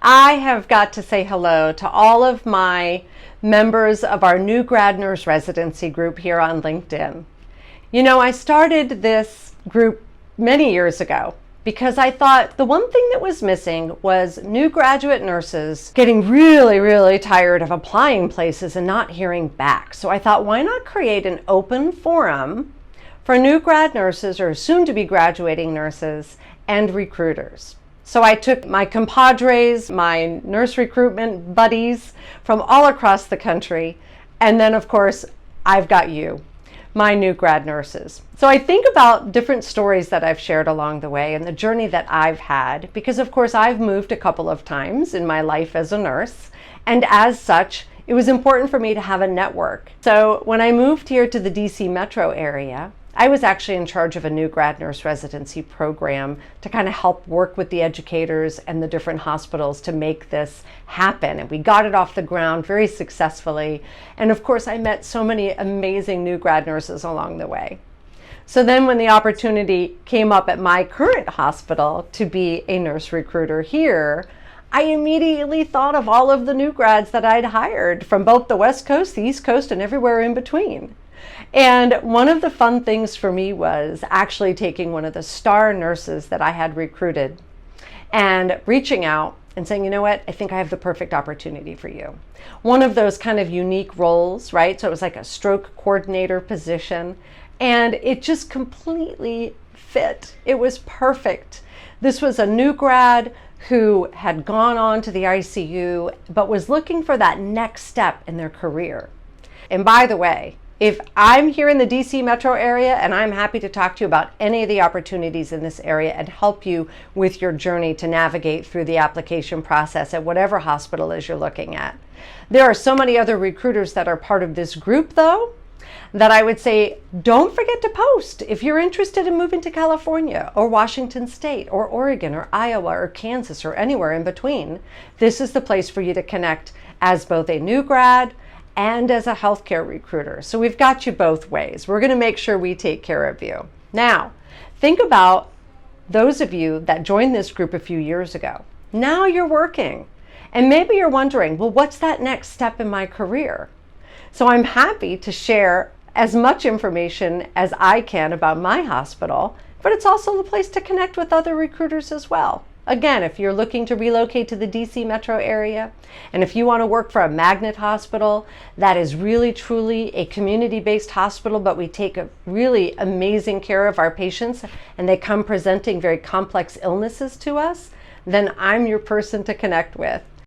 I have got to say hello to all of my members of our new grad nurse residency group here on LinkedIn. You know, I started this group many years ago because I thought the one thing that was missing was new graduate nurses getting really tired of applying places and not hearing back. So I thought, why not create an open forum for new grad nurses or soon to be graduating nurses and recruiters. So I took my compadres, my nurse recruitment buddies from all across the country, and then of course, I've got you, my new grad nurses. So I think about different stories that I've shared along the way and the journey that I've had, because of course I've moved a couple of times in my life as a nurse, and as such, it was important for me to have a network. So when I moved here to the DC metro area, I was actually in charge of a new grad nurse residency program to kind of help work with the educators and the different hospitals to make this happen. And we got it off the ground very successfully. And of course, I met so many amazing new grad nurses along the way. So then when the opportunity came up at my current hospital to be a nurse recruiter here, I immediately thought of all of the new grads that I'd hired from both the West Coast, the East Coast, and everywhere in between. And one of the fun things for me was actually taking one of the star nurses that I had recruited and reaching out and saying, you know what, I think I have the perfect opportunity for you. One of those kind of unique roles, right? So it was like a stroke coordinator position, and it just completely fit. It was perfect. This was a new grad who had gone on to the ICU, but was looking for that next step in their career. And by the way, if I'm here in the DC metro area, and I'm happy to talk to you about any of the opportunities in this area and help you with your journey to navigate through the application process at whatever hospital it is you're looking at. There are so many other recruiters that are part of this group though, that I would say, don't forget to post. If you're interested in moving to California or Washington State or Oregon or Iowa or Kansas or anywhere in between, this is the place for you to connect as both a new grad and as a healthcare recruiter. So we've got you both ways. We're gonna make sure we take care of you. Now, think about those of you that joined this group a few years ago. Now you're working, and maybe you're wondering, well, what's that next step in my career? So I'm happy to share as much information as I can about my hospital, but it's also the place to connect with other recruiters as well. Again, if you're looking to relocate to the DC metro area, and if you want to work for a magnet hospital that is really truly a community-based hospital, but we take a really amazing care of our patients and they come presenting very complex illnesses to us, then I'm your person to connect with.